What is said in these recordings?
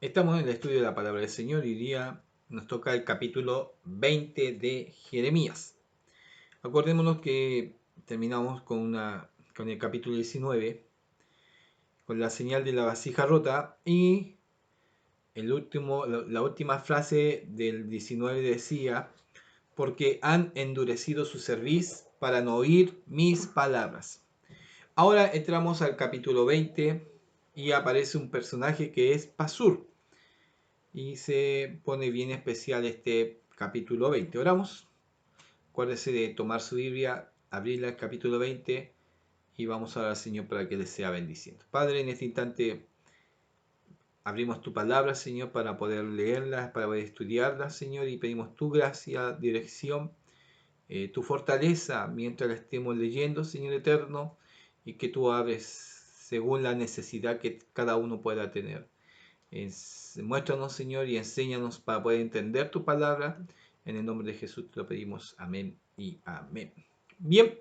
Estamos en el estudio de la palabra del Señor y hoy día nos toca el capítulo 20 de Jeremías. Acordémonos que terminamos con el capítulo 19, con la señal de la vasija rota, y la última frase del 19 decía: porque han endurecido su cerviz para no oír mis palabras. Ahora entramos al capítulo 20 y aparece un personaje que es Pasur. Y se pone bien especial este capítulo 20. Oramos. Acuérdese de tomar su Biblia, abrirla al capítulo 20 y vamos a orar al Señor para que les sea bendiciendo. Padre, en este instante abrimos tu palabra, Señor, para poder leerla, para poder estudiarla, Señor, y pedimos tu gracia, dirección, tu fortaleza mientras la estemos leyendo, Señor eterno, y que tú abres según la necesidad que cada uno pueda tener. Muéstranos, Señor, y enséñanos para poder entender tu palabra. En el nombre de Jesús te lo pedimos. Amén y amén. Bien,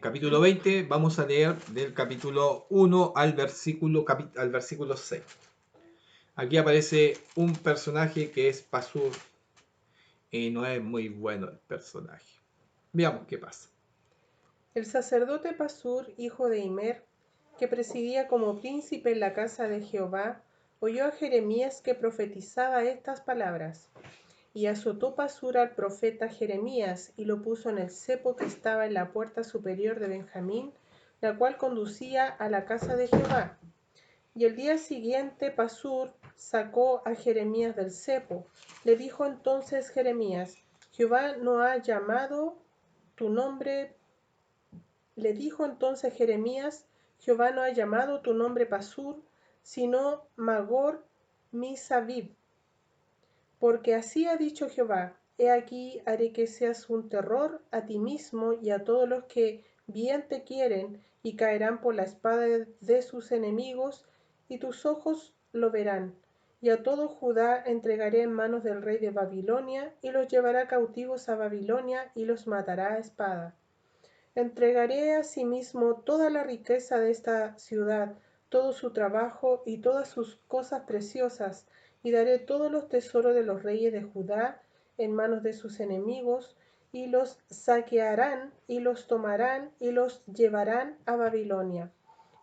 capítulo 20, vamos a leer del capítulo 1 al versículo 6. Aquí aparece un personaje que es Pasur y no es muy bueno el personaje. Veamos qué pasa. El sacerdote Pasur, hijo de Immer, que presidía como príncipe en la casa de Jehová, oyó a Jeremías que profetizaba estas palabras. Y azotó Pasur al profeta Jeremías, y lo puso en el cepo que estaba en la puerta superior de Benjamín, la cual conducía a la casa de Jehová. Y el día siguiente Pasur sacó a Jeremías del cepo. Le dijo entonces Jeremías: Jehová no ha llamado tu nombre. Le dijo entonces Jeremías: Jehová no ha llamado tu nombre Pasur, sino Magor Misabib. Porque así ha dicho Jehová: he aquí haré que seas un terror a ti mismo y a todos los que bien te quieren, y caerán por la espada de sus enemigos, y tus ojos lo verán. Y a todo Judá entregaré en manos del rey de Babilonia, y los llevará cautivos a Babilonia, y los matará a espada. Entregaré asimismo toda la riqueza de esta ciudad, todo su trabajo y todas sus cosas preciosas, y daré todos los tesoros de los reyes de Judá en manos de sus enemigos, y los saquearán, y los tomarán, y los llevarán a Babilonia.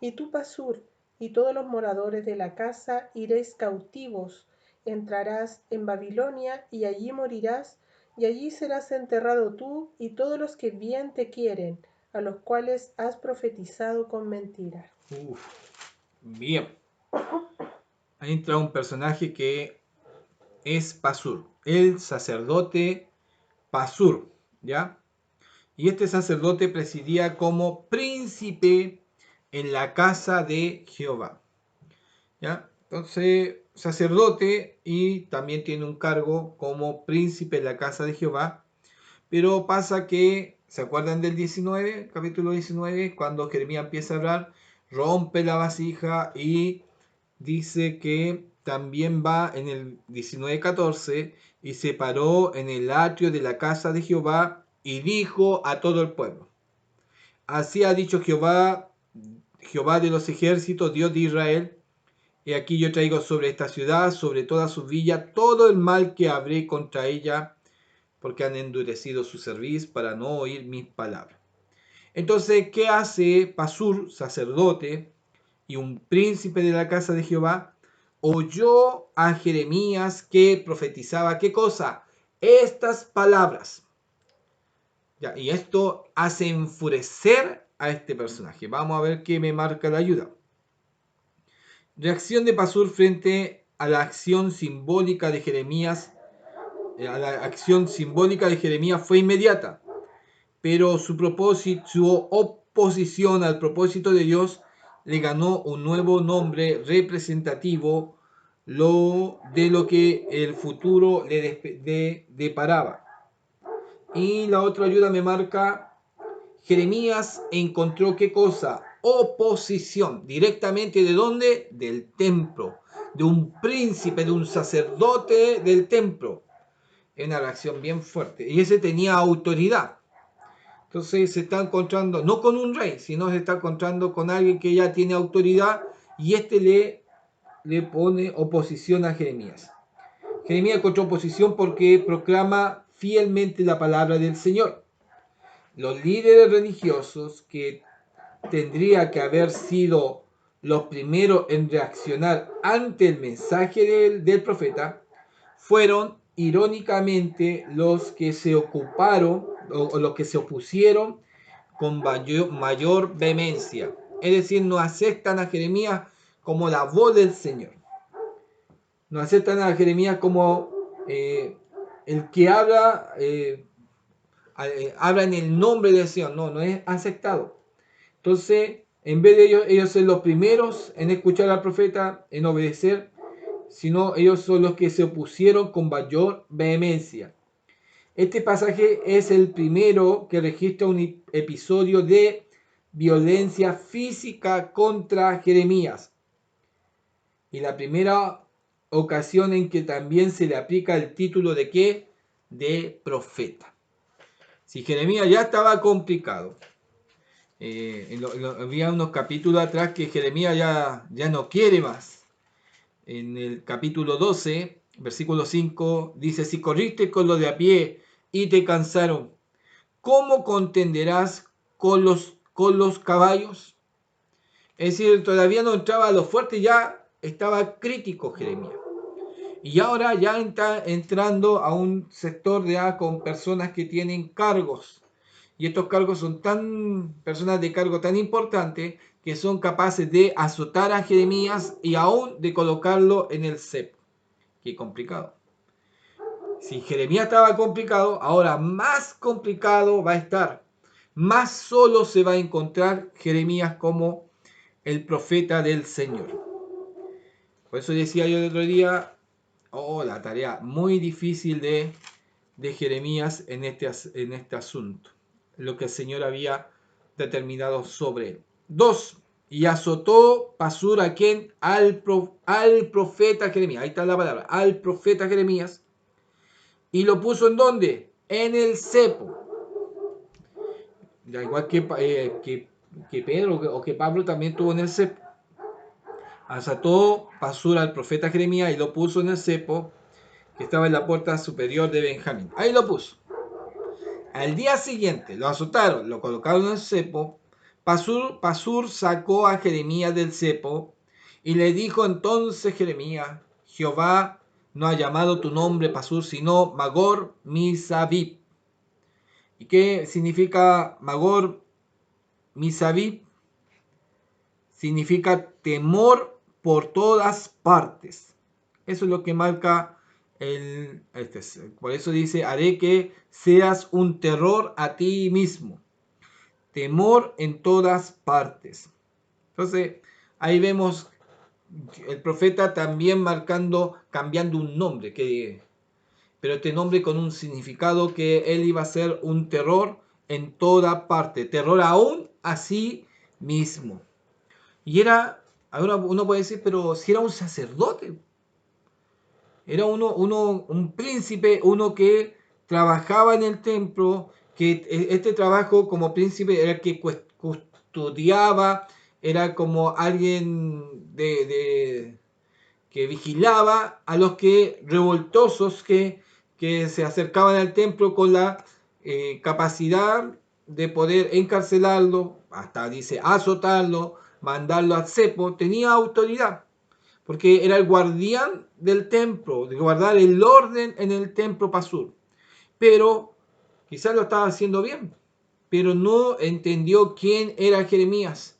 Y tú, Pasur, y todos los moradores de la casa iréis cautivos, entrarás en Babilonia, y allí morirás, y allí serás enterrado tú y todos los que bien te quieren, a los cuales has profetizado con mentira. Bien, ahí entra un personaje que es Pasur, el sacerdote Pasur, ¿ya? Y este sacerdote presidía como príncipe en la casa de Jehová, ¿ya? Entonces, sacerdote y también tiene un cargo como príncipe en la casa de Jehová, pero pasa que, ¿se acuerdan del 19, capítulo 19, cuando Jeremías empieza a hablar, rompe la vasija y dice que también va en el 19:14 y se paró en el atrio de la casa de Jehová y dijo a todo el pueblo: así ha dicho Jehová, Jehová de los ejércitos, Dios de Israel: he aquí yo traigo sobre esta ciudad, sobre toda su villa, todo el mal que habré contra ella, porque han endurecido su cerviz para no oír mis palabras. Entonces, ¿qué hace Pasur, sacerdote y un príncipe de la casa de Jehová? Oyó a Jeremías que profetizaba, ¿qué cosa? Estas palabras. Ya, y esto hace enfurecer a este personaje. Vamos a ver qué me marca la ayuda. Reacción de Pasur frente a la acción simbólica de Jeremías. La acción simbólica de Jeremías fue inmediata, pero su oposición al propósito de Dios le ganó un nuevo nombre representativo de lo que el futuro le deparaba. Y la otra ayuda me marca: Jeremías encontró ¿qué cosa? Oposición. Directamente ¿de dónde? Del templo. De un príncipe, de un sacerdote del templo. Es una reacción bien fuerte. Y ese tenía autoridad. Entonces se está encontrando no con un rey, sino se está encontrando con alguien que ya tiene autoridad y este le le pone oposición a Jeremías. Jeremías encontró oposición porque proclama fielmente la palabra del Señor. Los líderes religiosos, que tendría que haber sido los primeros en reaccionar ante el mensaje del profeta, fueron irónicamente los que se ocuparon o los que se opusieron con mayor vehemencia. Es decir, no aceptan a Jeremías como la voz del Señor. No aceptan a Jeremías como el que habla en el nombre del Señor. No, no es aceptado. Entonces, en vez de ellos ser los primeros en escuchar al profeta, en obedecer, sino ellos son los que se opusieron con mayor vehemencia. Este pasaje es el primero que registra un episodio de violencia física contra Jeremías y la primera ocasión en que también se le aplica el título de ¿qué? De profeta. Si Jeremías ya estaba complicado, había unos capítulos atrás que Jeremías ya no quiere más. En el capítulo 12, versículo 5, dice: si corriste con los de a pie y te cansaron, ¿cómo contenderás con los caballos? Es decir, todavía no entraba a lo fuerte, ya estaba crítico Jeremías. Y ahora ya está entrando a un sector ya con personas que tienen cargos. Y estos cargos son personas de cargo tan importantes que son capaces de azotar a Jeremías y aún de colocarlo en el cepo. Qué complicado. Si Jeremías estaba complicado, ahora más complicado va a estar. Más solo se va a encontrar Jeremías como el profeta del Señor. Por eso decía yo el otro día, la tarea muy difícil de Jeremías en este asunto, lo que el Señor había determinado sobre él. 2. Y azotó Pasur a quien al profeta Jeremías. Ahí está la palabra, al profeta Jeremías. Y lo puso ¿en dónde? En el cepo. Ya igual que Pedro o que Pablo también tuvo en el cepo. Azotó Pasur al profeta Jeremías y lo puso en el cepo que estaba en la puerta superior de Benjamín. Ahí lo puso. Al día siguiente lo azotaron, lo colocaron en el cepo. Pasur sacó a Jeremías del cepo y le dijo entonces Jeremías: Jehová no ha llamado tu nombre Pasur, sino Magor Misabib. ¿Y qué significa Magor Misabib? Significa temor por todas partes. Eso es lo que marca por eso dice: haré que seas un terror a ti mismo. Temor en todas partes. Entonces, ahí vemos el profeta también cambiando un nombre, pero este nombre con un significado que él iba a ser un terror en toda parte, terror aún a sí mismo. Y ahora uno puede decir, pero si era un sacerdote, era un príncipe, uno que trabajaba en el templo, que este trabajo como príncipe era el que custodiaba, era como alguien que vigilaba a los que revoltosos que se acercaban al templo con la capacidad de poder encarcelarlo, hasta dice azotarlo, mandarlo al cepo, tenía autoridad porque era el guardián del templo, de guardar el orden en el templo Pasur. Pero quizás lo estaba haciendo bien, pero no entendió quién era Jeremías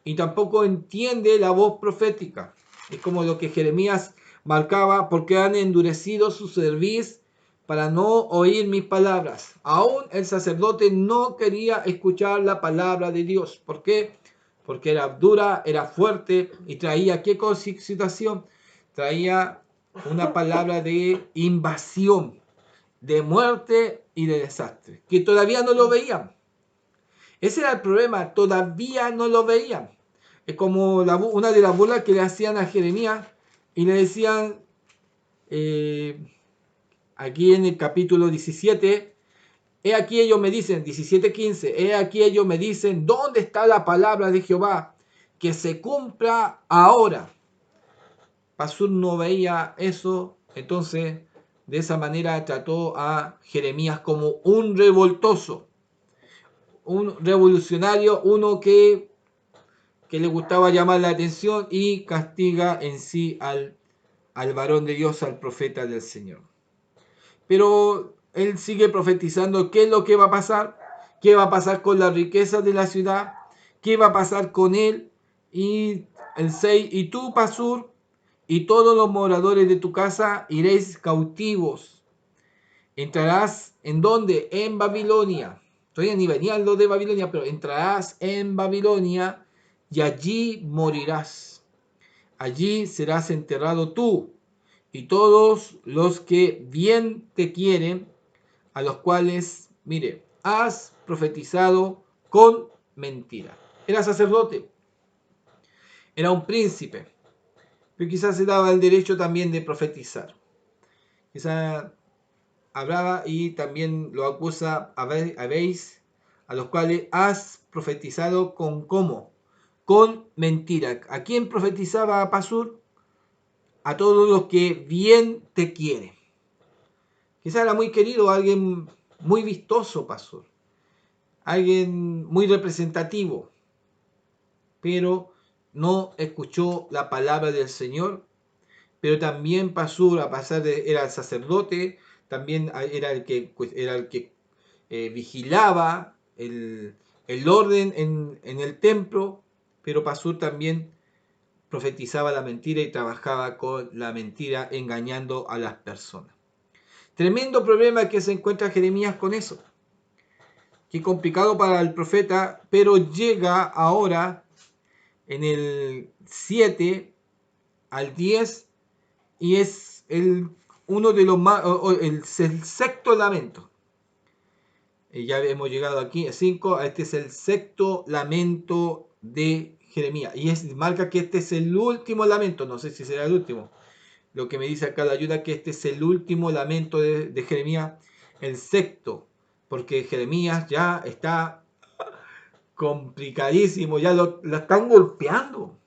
y tampoco entiende la voz profética. Es como lo que Jeremías marcaba: porque han endurecido su cerviz para no oír mis palabras. Aún el sacerdote no quería escuchar la palabra de Dios. ¿Por qué? Porque era dura, era fuerte y traía ¿qué situación? Traía una palabra de invasión, de muerte y de desastre, que todavía no lo veían. Ese era el problema, todavía no lo veían. Es como una de las burlas que le hacían a Jeremías y le decían, aquí en el capítulo 17, he aquí ellos me dicen, 17:15, he aquí ellos me dicen, ¿dónde está la palabra de Jehová? Que se cumpla ahora. Pasur no veía eso, entonces de esa manera trató a Jeremías como un revoltoso, un revolucionario, uno que le gustaba llamar la atención y castiga en sí al varón de Dios, al profeta del Señor. Pero él sigue profetizando qué es lo que va a pasar, qué va a pasar con las riquezas de la ciudad, qué va a pasar con él. Y el 6, y tú, Pasur, y todos los moradores de tu casa iréis cautivos. Entrarás en dónde? En Babilonia. Todavía ni venían los de Babilonia, pero entrarás en Babilonia y allí morirás. Allí serás enterrado tú y todos los que bien te quieren, a los cuales, mire, has profetizado con mentira. Era sacerdote, era un príncipe, pero quizás se daba el derecho también de profetizar. Quizás hablaba y también lo acusa, habéis, a los cuales has profetizado con cómo, con mentira. ¿A quién profetizaba Pasur? A todos los que bien te quieren. Quizás era muy querido, alguien muy vistoso, Pasur, alguien muy representativo, pero no escuchó la palabra del Señor. Pero también Pasur, a pasar de era el sacerdote, también era el que vigilaba el orden en el templo, pero Pasur también profetizaba la mentira y trabajaba con la mentira, engañando a las personas. Tremendo problema que se encuentra Jeremías con eso. Qué complicado para el profeta, pero llega ahora en el 7 al 10 y es uno de los más, el sexto lamento. Ya hemos llegado aquí a 5, este es el sexto lamento de Jeremías. Y marca que este es el último lamento, no sé si será el último. Lo que me dice acá la ayuda que este es el último lamento de Jeremías, el sexto, porque Jeremías ya está complicadísimo, ya lo están golpeando,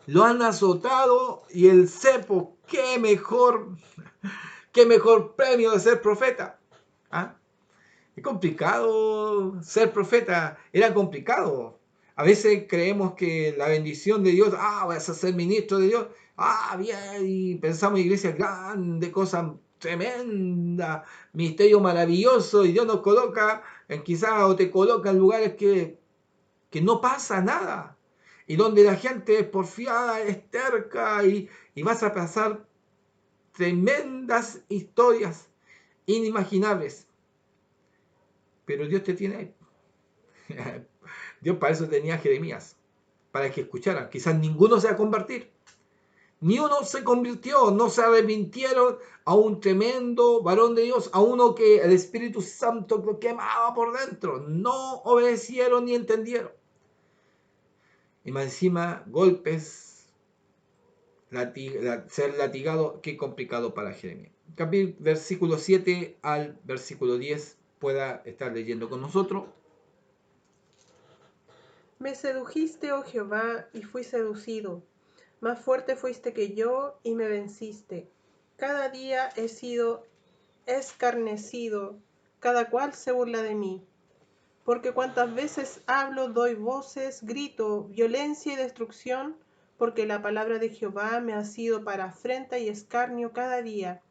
lo han azotado y el cepo, qué mejor premio de ser profeta. ¿Ah? Es complicado ser profeta, era complicado. A veces creemos que la bendición de Dios, vas a ser ministro de Dios, bien, y pensamos en iglesia grande, cosas tremendas, misterio maravilloso, y Dios nos coloca, quizás o te coloca en lugares que no pasa nada, y donde la gente es porfiada, es terca, y vas a pasar tremendas historias inimaginables. Pero Dios te tiene ahí. Dios para eso tenía a Jeremías, para que escucharan. Quizás ninguno se va a convertir. Ni uno se convirtió, no se arrepintieron a un tremendo varón de Dios, a uno que el Espíritu Santo lo quemaba por dentro. No obedecieron ni entendieron. Y más encima, golpes, ser latigado, qué complicado para Jeremías. Versículo 7 al versículo 10 pueda estar leyendo con nosotros. Me sedujiste, oh Jehová, y fui seducido. Más fuerte fuiste que yo, y me venciste. Cada día he sido escarnecido, cada cual se burla de mí. Porque cuantas veces hablo, doy voces, grito, violencia y destrucción, porque la palabra de Jehová me ha sido para afrenta y escarnio cada día.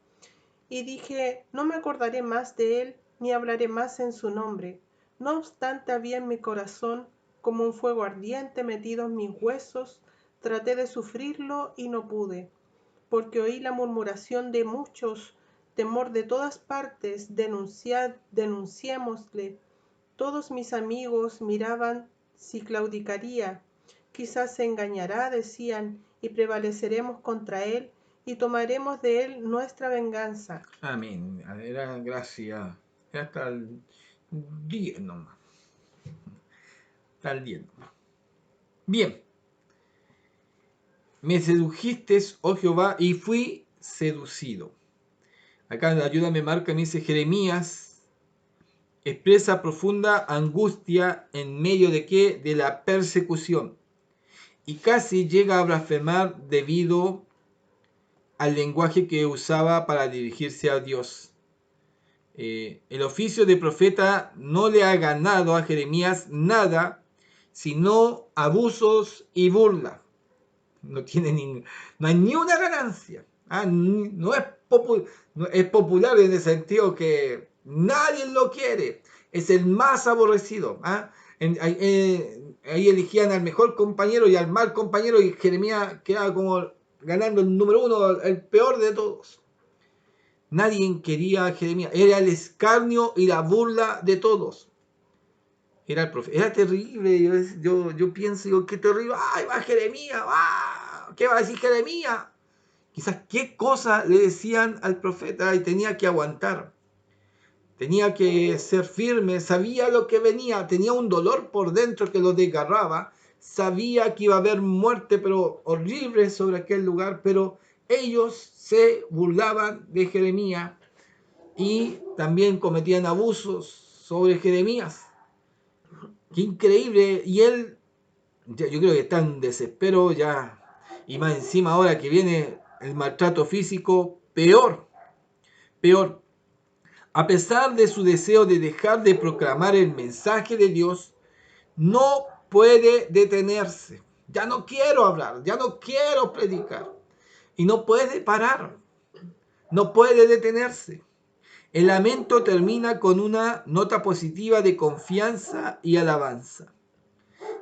Y dije, no me acordaré más de él, ni hablaré más en su nombre. No obstante, había en mi corazón como un fuego ardiente metido en mis huesos. Traté de sufrirlo y no pude, porque oí la murmuración de muchos, temor de todas partes. Denunciémosle. Todos mis amigos miraban si claudicaría. Quizás se engañará, decían, y prevaleceremos contra él, y tomaremos de él nuestra venganza. Amén. Era gracia. Hasta el 10 nomás. Hasta el 10 nomás. Bien. Me sedujiste, oh Jehová, y fui seducido. Acá en la ayuda me marca, me dice Jeremías, expresa profunda angustia en medio de qué? De la persecución. Y casi llega a blasfemar debido al lenguaje que usaba para dirigirse a Dios. El oficio de profeta no le ha ganado a Jeremías nada, sino abusos y burla. No hay ni una ganancia. No es no es popular en el sentido que nadie lo quiere. Es el más aborrecido. Ahí elegían al mejor compañero y al mal compañero, y Jeremías quedaba como ganando el número uno, el peor de todos. Nadie quería a Jeremías. Era el escarnio y la burla de todos. Era el profeta. Era terrible. Yo pienso, digo, qué terrible. ¡Ay, va Jeremías! ¡Ah! ¿Qué va a decir Jeremías? Quizás qué cosa le decían al profeta y tenía que aguantar. Tenía que ser firme. Sabía lo que venía. Tenía un dolor por dentro que lo desgarraba. Sabía que iba a haber muerte, pero horrible sobre aquel lugar. Pero ellos se burlaban de Jeremías y también cometían abusos sobre Jeremías. Qué increíble. Y él, yo creo que está en desespero ya. Y más encima ahora que viene el maltrato físico, peor, peor. A pesar de su deseo de dejar de proclamar el mensaje de Dios, no puede detenerse. Ya no quiero hablar, ya no quiero predicar. Y no puede parar, no puede detenerse. El lamento termina con una nota positiva de confianza y alabanza.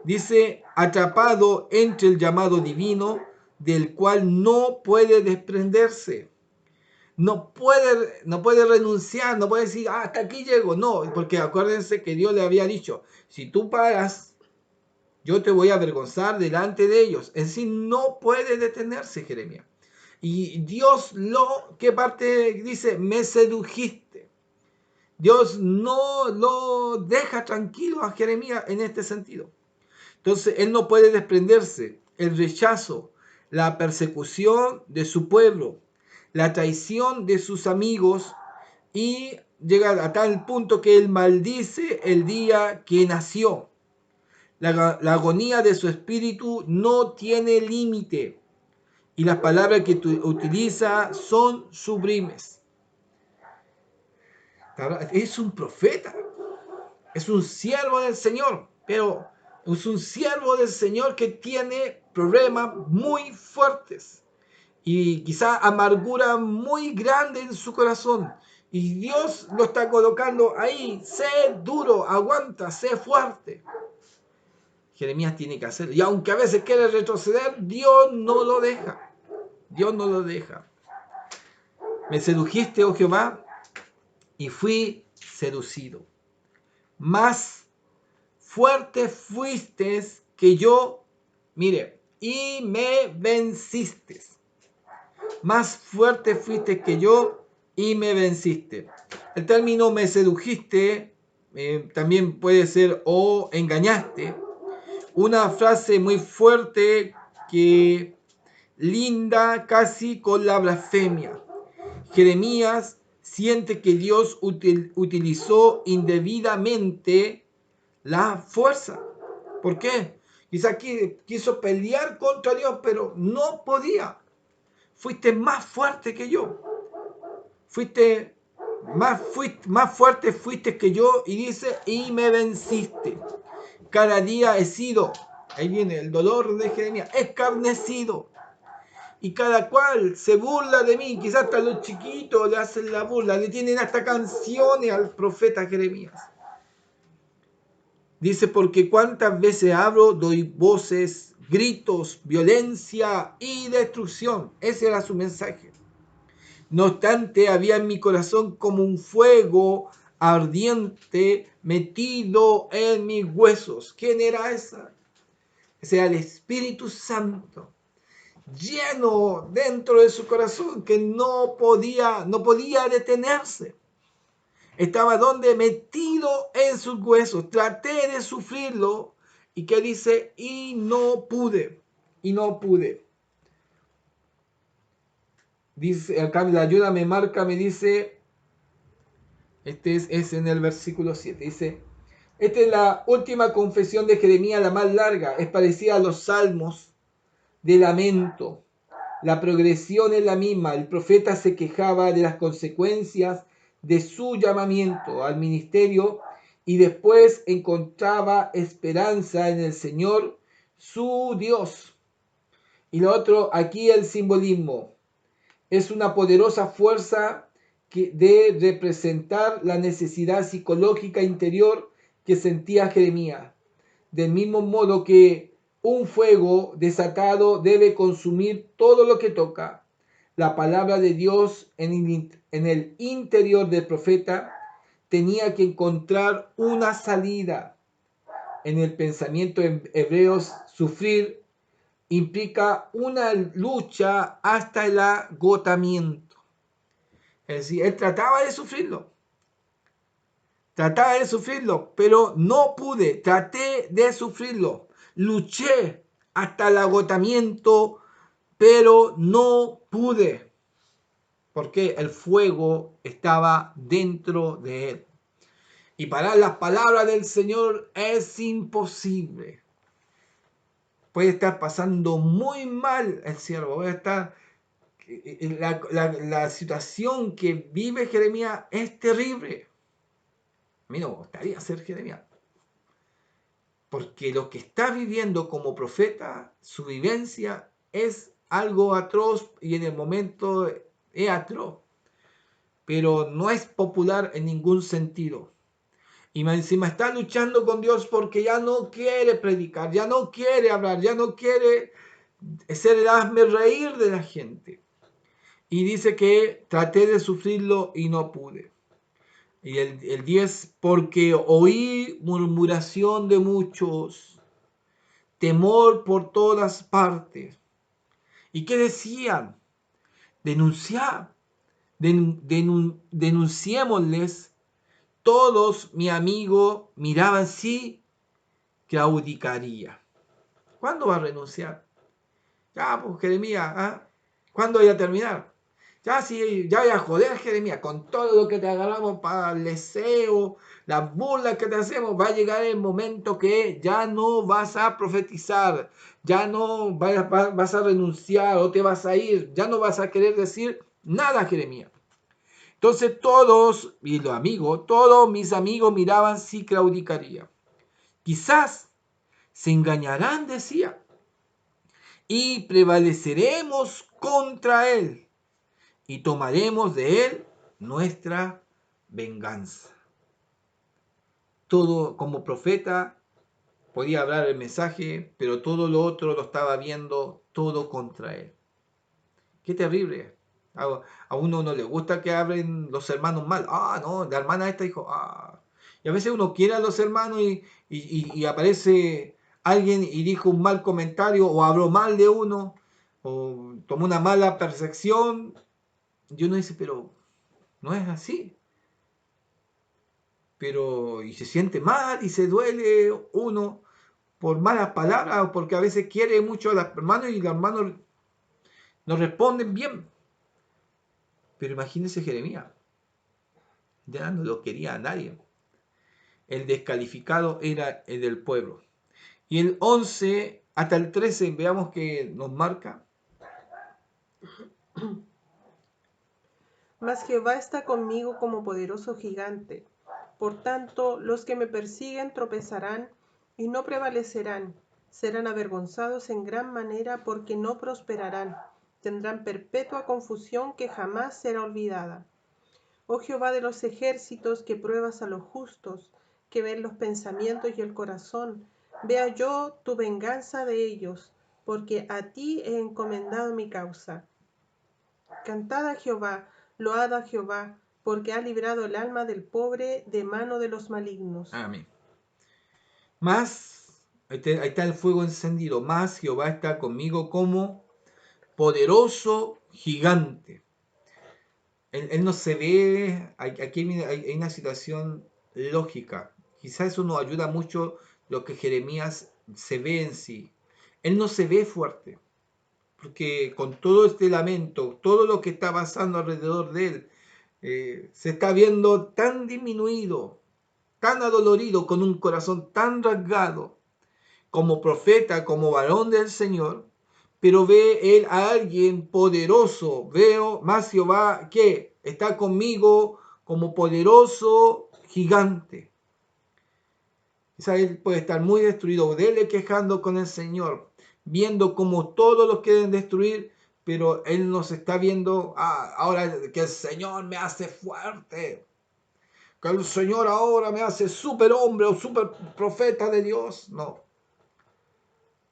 Dice, atrapado entre el llamado divino, del cual no puede desprenderse. No puede renunciar, no puede decir, hasta aquí llego. No, porque acuérdense que Dios le había dicho, si tú paras, yo te voy a avergonzar delante de ellos. En sí no puede detenerse Jeremías. Y Dios ¿qué parte dice? Me sedujiste. Dios no lo deja tranquilo a Jeremías en este sentido. Entonces, él no puede desprenderse. El rechazo, la persecución de su pueblo, la traición de sus amigos, y llega a tal punto que él maldice el día que nació. La agonía de su espíritu no tiene límite y las palabras que utiliza son sublimes. Es un profeta, es un siervo del Señor, pero es un siervo del Señor que tiene problemas muy fuertes y quizá amargura muy grande en su corazón. Y Dios lo está colocando ahí. Sé duro, aguanta, sé fuerte. Jeremías tiene que hacerlo. Y aunque a veces quiere retroceder, Dios no lo deja. Dios no lo deja. Me sedujiste, oh Jehová, y fui seducido. Más fuerte fuiste que yo, mire, y me venciste. Más fuerte fuiste que yo y me venciste. El término me sedujiste también puede ser o engañaste. Una frase muy fuerte que linda casi con la blasfemia. Jeremías siente que Dios utilizó indebidamente la fuerza. ¿Por qué? Quizás quiso pelear contra Dios, pero no podía. Fuiste más fuerte que yo. Fuiste más fuerte fuiste que yo, y dice, y me venciste. Cada día he sido, ahí viene el dolor de Jeremías, escarnecido. Y cada cual se burla de mí, quizás hasta los chiquitos le hacen la burla, le tienen hasta canciones al profeta Jeremías. Dice, porque cuántas veces hablo, doy voces, gritos, violencia y destrucción. Ese era su mensaje. No obstante, había en mi corazón como un fuego ardiente metido en mis huesos. ¿Quién era esa? Ese era el Espíritu Santo, lleno dentro de su corazón, que no podía detenerse. Estaba donde metido en sus huesos. Traté de sufrirlo. ¿Y qué dice? Y no pude. Y no pude. Dice, acá la ayuda me marca, me dice, este es en el versículo 7. Dice, esta es la última confesión de Jeremías, la más larga. Es parecida a los salmos de lamento. La progresión es la misma. El profeta se quejaba de las consecuencias de su llamamiento al ministerio y después encontraba esperanza en el Señor, su Dios. Y lo otro, aquí el simbolismo. Es una poderosa fuerza de representar la necesidad psicológica interior que sentía Jeremías. Del mismo modo que un fuego desatado debe consumir todo lo que toca. La palabra de Dios en el interior del profeta tenía que encontrar una salida. En el pensamiento hebreos, sufrir implica una lucha hasta el agotamiento. Es decir, él trataba de sufrirlo, pero no pude, traté de sufrirlo, luché hasta el agotamiento, pero no pude, porque el fuego estaba dentro de él. Y parar las palabras del Señor es imposible. Puede estar pasando muy mal el siervo, puede estar la situación que vive Jeremías es terrible. A mí no me gustaría ser Jeremías. Porque lo que está viviendo como profeta, su vivencia es algo atroz y en el momento es atroz. Pero no es popular en ningún sentido. Y encima está luchando con Dios porque ya no quiere predicar, ya no quiere hablar, ya no quiere ser el hazme reír de la gente. Y dice que traté de sufrirlo y no pude. Y el 10, porque oí murmuración de muchos, temor por todas partes. ¿Y qué decían? Denunciar, denunciémosles. Todos, mi amigo, miraban si claudicaría. ¿Cuándo va a renunciar? Ya, pues Jeremías, ¿ah? ¿Cuándo voy a terminar? Ya, sí, ya voy a joder, Jeremías, con todo lo que te agarramos para el deseo, las burlas que te hacemos, va a llegar el momento que ya no vas a profetizar, ya no vas a renunciar o te vas a ir, ya no vas a querer decir nada, Jeremías. Entonces todos, y los amigos, todos mis amigos miraban si claudicaría. Quizás se engañarán, decía, y prevaleceremos contra él y tomaremos de él nuestra venganza. Todo como profeta podía hablar el mensaje, pero todo lo otro lo estaba viendo todo contra él. Qué terrible. A uno no le gusta que hablen los hermanos mal. Ah, no, la hermana esta dijo, ah. Y a veces uno quiere a los hermanos y aparece alguien y dijo un mal comentario o habló mal de uno o tomó una mala percepción. Y uno dice, pero no es así. Pero y se siente mal y se duele uno por malas palabras o porque a veces quiere mucho a los hermanos y los hermanos no responden bien. Pero imagínense Jeremías, ya no lo quería a nadie. El descalificado era el del pueblo. Y el 11 hasta el 13, veamos que nos marca. Mas Jehová está conmigo como poderoso gigante. Por tanto, los que me persiguen tropezarán y no prevalecerán. Serán avergonzados en gran manera porque no prosperarán. Tendrán perpetua confusión que jamás será olvidada. Oh Jehová de los ejércitos, que pruebas a los justos, que ven los pensamientos y el corazón, vea yo tu venganza de ellos, porque a ti he encomendado mi causa. Cantad a Jehová, load a Jehová, porque ha librado el alma del pobre de mano de los malignos. Amén. Más, ahí está el fuego encendido, más Jehová está conmigo como poderoso gigante. Él no se ve, aquí hay una situación lógica. Quizás eso nos ayuda mucho lo que Jeremías se ve en sí. Él no se ve fuerte, porque con todo este lamento, todo lo que está pasando alrededor de él, se está viendo tan disminuido, tan adolorido, con un corazón tan rasgado, como profeta, como varón del Señor, pero ve él a alguien poderoso. Veo más Jehová que está conmigo como poderoso gigante. Quizá él puede estar muy destruido, dele quejando con el Señor, viendo como todos los quieren destruir, pero él nos está viendo, ahora que el Señor me hace fuerte, que el Señor ahora me hace superhombre o super profeta de Dios. No,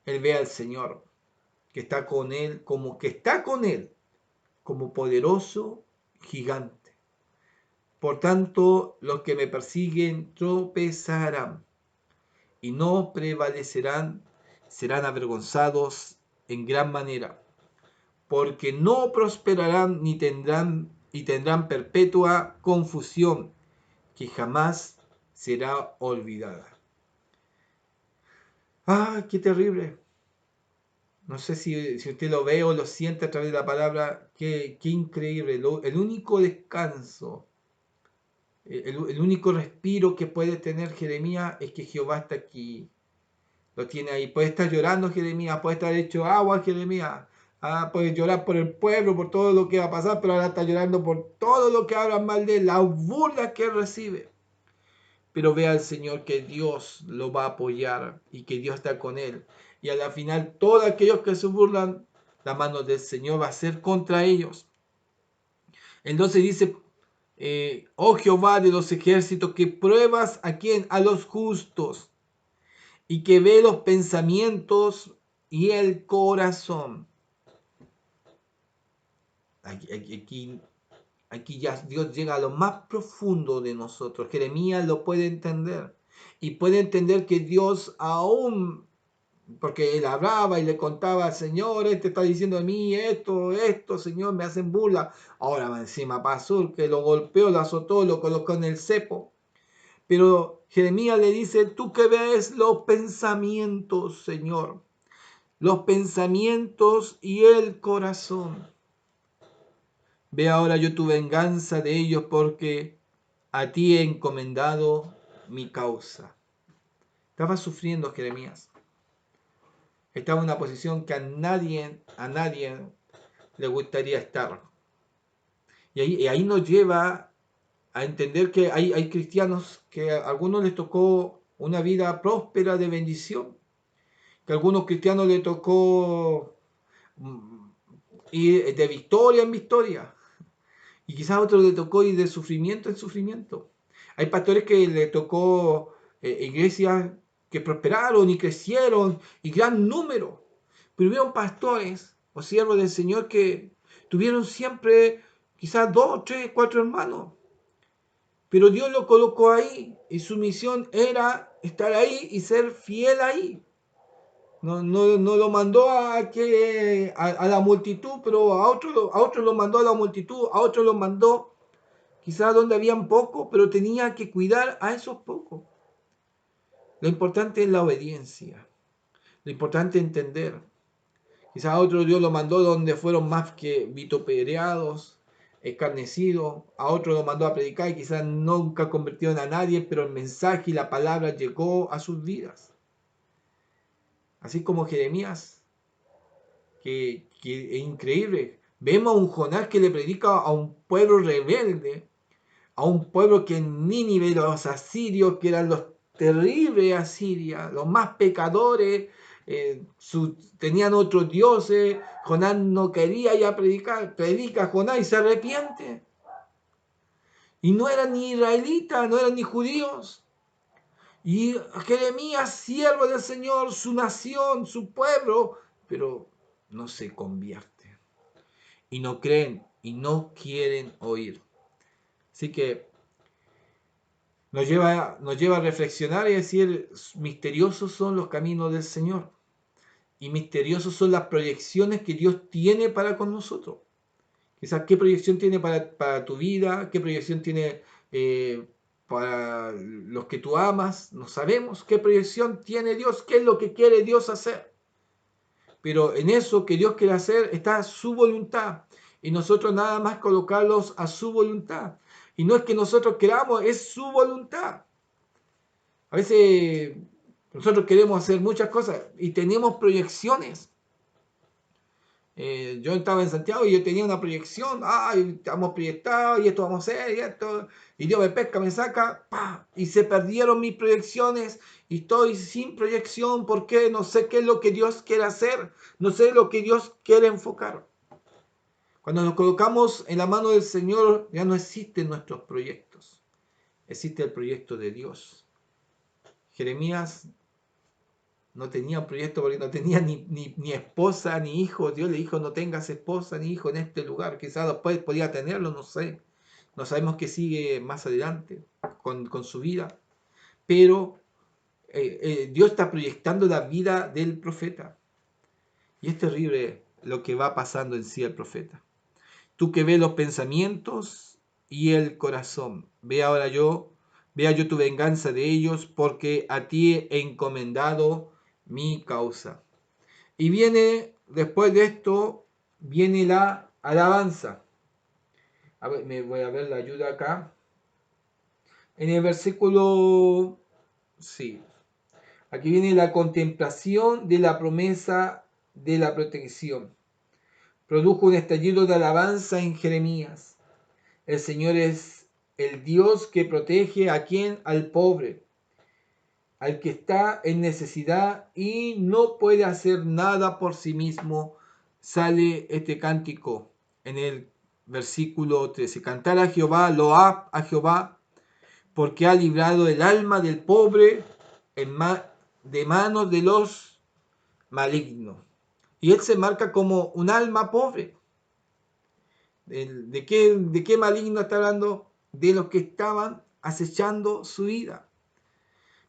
él ve al Señor que está con él, como poderoso gigante. Por tanto, los que me persiguen tropezarán y no prevalecerán, serán avergonzados en gran manera, porque no prosperarán ni tendrán perpetua confusión que jamás será olvidada. ¡Ah, qué terrible! No sé si usted lo ve o lo siente a través de la palabra, qué increíble. El único descanso, el único respiro que puede tener Jeremías es que Jehová está aquí. Lo tiene ahí. Puede estar llorando Jeremías, puede estar hecho agua Jeremías. Puede llorar por el pueblo, por todo lo que va a pasar, pero ahora está llorando por todo lo que hablan mal de él, las burlas que recibe. Pero ve al Señor que Dios lo va a apoyar y que Dios está con él. Y a la final, todos aquellos que se burlan, la mano del Señor va a ser contra ellos. Entonces dice, oh Jehová de los ejércitos, que pruebas a quién, a los justos, y que ve los pensamientos y el corazón. Aquí ya Dios llega a lo más profundo de nosotros. Jeremías lo puede entender. Y puede entender que Dios aún, porque él hablaba y le contaba, Señor, este está diciendo de mí esto, Señor, me hacen burla. Ahora va encima Pasur, que lo golpeó, lo azotó, lo colocó en el cepo. Pero Jeremías le dice, tú que ves los pensamientos, Señor, los pensamientos y el corazón. Ve ahora yo tu venganza de ellos porque a ti he encomendado mi causa. Estaba sufriendo Jeremías. Estaba en una posición que a nadie le gustaría estar. Y ahí nos lleva a entender que hay cristianos que a algunos les tocó una vida próspera de bendición, que a algunos cristianos les tocó ir de victoria en victoria, y quizás a otros les tocó ir de sufrimiento en sufrimiento. Hay pastores que les tocó iglesias que prosperaron y crecieron y gran número, pero hubieron pastores o siervos del Señor que tuvieron siempre quizás 2, 3, 4 hermanos, pero Dios lo colocó ahí y su misión era estar ahí y ser fiel ahí. No lo mandó a la multitud, pero a otros lo mandó a la multitud, a otros lo mandó quizás donde habían pocos, pero tenía que cuidar a esos pocos. Lo importante es la obediencia, lo importante es entender. Quizás a otro Dios lo mandó donde fueron más que vituperados, escarnecidos, a otro lo mandó a predicar y quizás nunca convirtieron a nadie, pero el mensaje y la palabra llegó a sus vidas. Así como Jeremías, que es increíble. Vemos a un Jonás que le predica a un pueblo rebelde, a un pueblo que en Nínive, los asirios, que eran los terribles asirios, los más pecadores, tenían otros dioses. Jonás no quería ya predicar, predica Jonás y se arrepiente. Y no eran ni israelitas, no eran ni judíos. Y Jeremías, siervo del Señor, su nación, su pueblo, pero no se convierte. Y no creen y no quieren oír. Así que nos lleva a reflexionar y decir, misteriosos son los caminos del Señor. Y misteriosos son las proyecciones que Dios tiene para con nosotros. Quizás qué proyección tiene para tu vida, qué proyección tiene para los que tú amas. No sabemos qué proyección tiene Dios, qué es lo que quiere Dios hacer. Pero en eso que Dios quiere hacer está su voluntad. Y nosotros nada más colocarlos a su voluntad. Y no es que nosotros queramos, es su voluntad. A veces nosotros queremos hacer muchas cosas y tenemos proyecciones. Yo estaba en Santiago y yo tenía una proyección, ay, estamos proyectados y esto vamos a hacer y esto, y Dios me pesca, me saca, ¡pah! Y se perdieron mis proyecciones y estoy sin proyección porque no sé qué es lo que Dios quiere hacer, no sé lo que Dios quiere enfocar. Cuando nos colocamos en la mano del Señor ya no existen nuestros proyectos, existe el proyecto de Dios. Jeremías no tenía un proyecto porque no tenía ni esposa ni hijo. Dios le dijo, no tengas esposa ni hijo en este lugar. Quizás después podía tenerlo, no sé. No sabemos qué sigue más adelante con su vida. Pero Dios está proyectando la vida del profeta. Y es terrible lo que va pasando en sí el profeta. Tú que ves los pensamientos y el corazón. Vea yo tu venganza de ellos, porque a ti he encomendado mi causa. Y viene, después de esto, viene la alabanza. A ver, me voy a ver la ayuda acá. En el versículo, sí, aquí viene la contemplación de la promesa de la protección. Produjo un estallido de alabanza en Jeremías. El Señor es el Dios que protege a quien, al pobre, al que está en necesidad y no puede hacer nada por sí mismo. Sale este cántico en el versículo 13. Cantar a Jehová, loab a Jehová, porque ha librado el alma del pobre de manos de los malignos. Y él se marca como un alma pobre. De qué maligno está hablando? De los que estaban acechando su vida.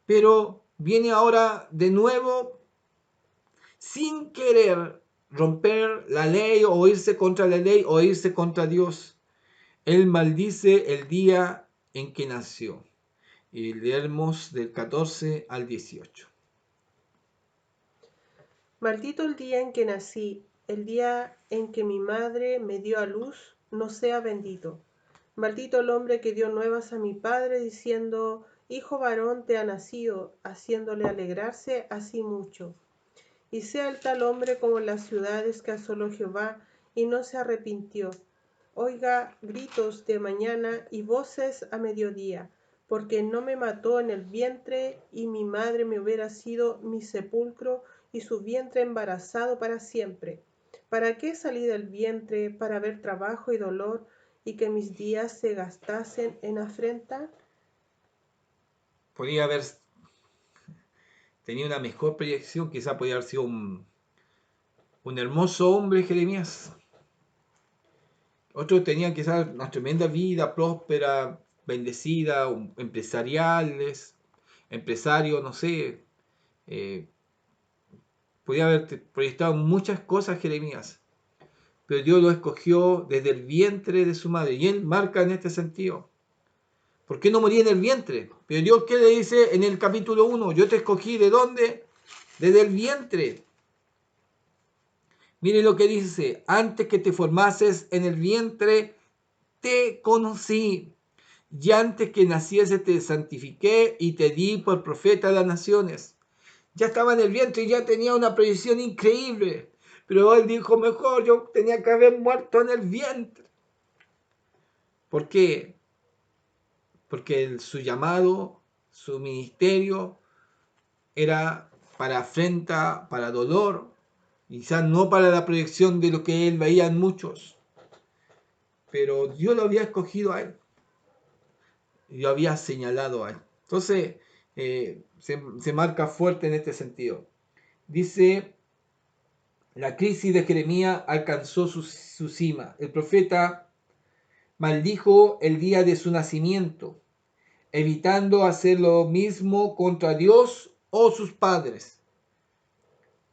Pero viene ahora de nuevo sin querer romper la ley o irse contra la ley o irse contra Dios. Él maldice el día en que nació. Y leemos del 14 al 18. Maldito el día en que nací, el día en que mi madre me dio a luz, no sea bendito. Maldito el hombre que dio nuevas a mi padre, diciendo, hijo varón te ha nacido, haciéndole alegrarse así mucho. Y sea el tal hombre como las ciudades que asoló Jehová, y no se arrepintió. Oiga gritos de mañana y voces a mediodía, porque no me mató en el vientre, y mi madre me hubiera sido mi sepulcro, y su vientre embarazado para siempre. ¿Para qué salí del vientre? Para ver trabajo y dolor, y que mis días se gastasen en afrenta. Podría haber tenido una mejor proyección, quizá podría haber sido un hermoso hombre Jeremías. Otros tenían quizás una tremenda vida, próspera, bendecida, empresariales, empresarios, no sé. Eh, Podía haber proyectado muchas cosas Jeremías, pero Dios lo escogió desde el vientre de su madre. Y él marca en este sentido. ¿Por qué no moría en el vientre? Pero Dios, ¿qué le dice en el capítulo 1? Yo te escogí, ¿de dónde? Desde el vientre. Mire lo que dice, antes que te formases en el vientre, te conocí. Y antes que naciese te santifiqué y te di por profeta de las naciones. Ya estaba en el vientre y ya tenía una proyección increíble. Pero él dijo, mejor yo tenía que haber muerto en el vientre. ¿Por qué? Porque su llamado, su ministerio era para afrenta, para dolor, quizás no para la proyección de lo que él veía en muchos. Pero Dios lo había escogido a él. Y lo había señalado a él. Entonces, se marca fuerte en este sentido. Dice, la crisis de Jeremías alcanzó su cima. El profeta maldijo el día de su nacimiento, evitando hacer lo mismo contra Dios o sus padres.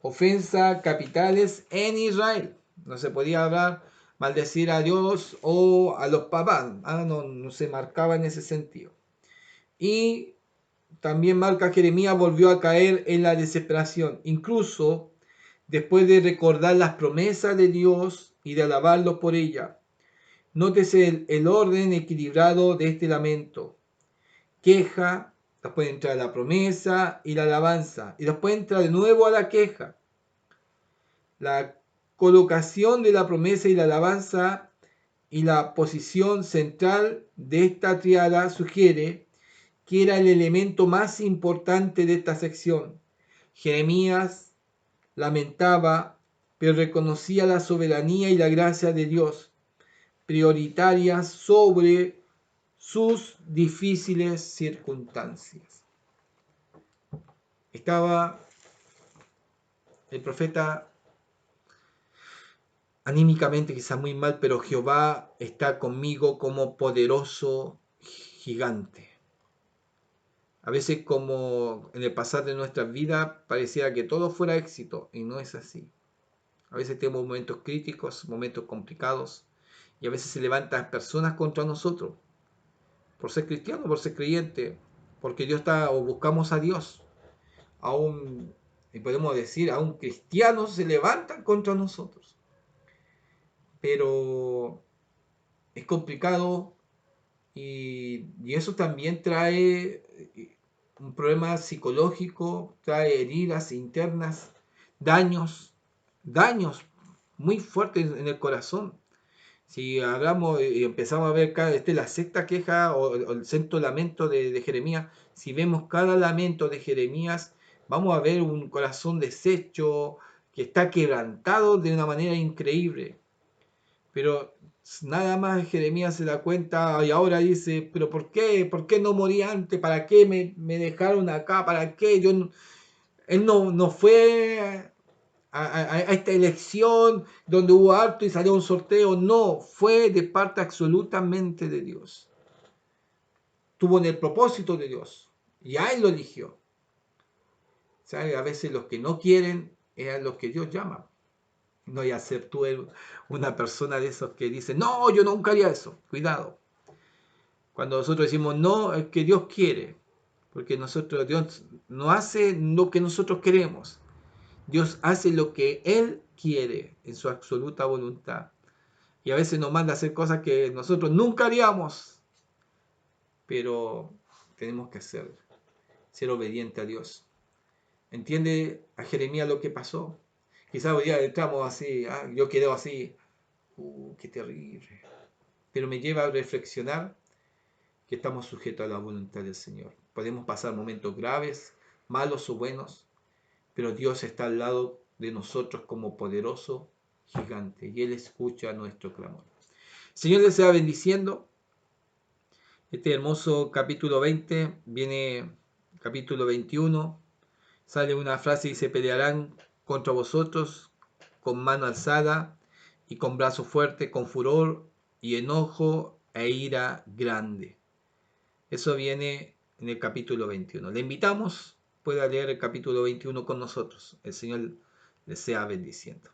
Ofensa capitales en Israel. No se podía hablar, maldecir a Dios o a los papás. No se marcaba en ese sentido. Y también marca Jeremías volvió a caer en la desesperación, incluso después de recordar las promesas de Dios y de alabarlo por ella. Nótese el orden equilibrado de este lamento. Queja, después entra la promesa y la alabanza, y después entra de nuevo a la queja. La colocación de la promesa y la alabanza y la posición central de esta triada sugiere que era el elemento más importante de esta sección. Jeremías lamentaba, pero reconocía la soberanía y la gracia de Dios, prioritarias sobre sus difíciles circunstancias. Estaba el profeta anímicamente quizás muy mal, pero Jehová está conmigo como poderoso gigante. A veces, como en el pasar de nuestras vidas, parecía que todo fuera éxito y no es así. A veces tenemos momentos críticos, momentos complicados, y a veces se levantan personas contra nosotros por ser cristiano, por ser creyente, porque Dios está, o buscamos a Dios. Aún, y podemos decir, aún cristianos se levantan contra nosotros. Pero es complicado y eso también trae un problema psicológico, trae heridas internas, daños muy fuertes en el corazón. Si hablamos y empezamos a ver la sexta queja o el sexto lamento de Jeremías, si vemos cada lamento de Jeremías, vamos a ver un corazón deshecho, que está quebrantado de una manera increíble. Pero nada más Jeremías se da cuenta y ahora dice, pero ¿por qué? ¿Por qué no morí antes? ¿Para qué me dejaron acá? ¿Para qué? Él no fue a esta elección donde hubo harto y salió un sorteo. No, fue de parte absolutamente de Dios. Tuvo en el propósito de Dios y a él lo eligió. ¿Sabe? A veces los que no quieren es a los que Dios llama. No voy a ser tú una persona de esos que dice, no, yo nunca haría eso. Cuidado. Cuando nosotros decimos no, es que Dios quiere. Porque Dios no hace lo que nosotros queremos. Dios hace lo que Él quiere en su absoluta voluntad. Y a veces nos manda a hacer cosas que nosotros nunca haríamos. Pero tenemos que ser obediente a Dios. ¿Entiende a Jeremías lo que pasó? Quizás hoy día entramos así, yo quedo así, qué terrible. Pero me lleva a reflexionar que estamos sujetos a la voluntad del Señor. Podemos pasar momentos graves, malos o buenos, pero Dios está al lado de nosotros como poderoso gigante y Él escucha nuestro clamor. El Señor les sea bendiciendo. Este hermoso capítulo 20, viene capítulo 21, sale una frase y dice, pelearán contra vosotros con mano alzada y con brazo fuerte, con furor y enojo e ira grande. Eso viene en el capítulo 21. Le invitamos, pueda leer el capítulo 21 con nosotros. El Señor les sea bendiciendo.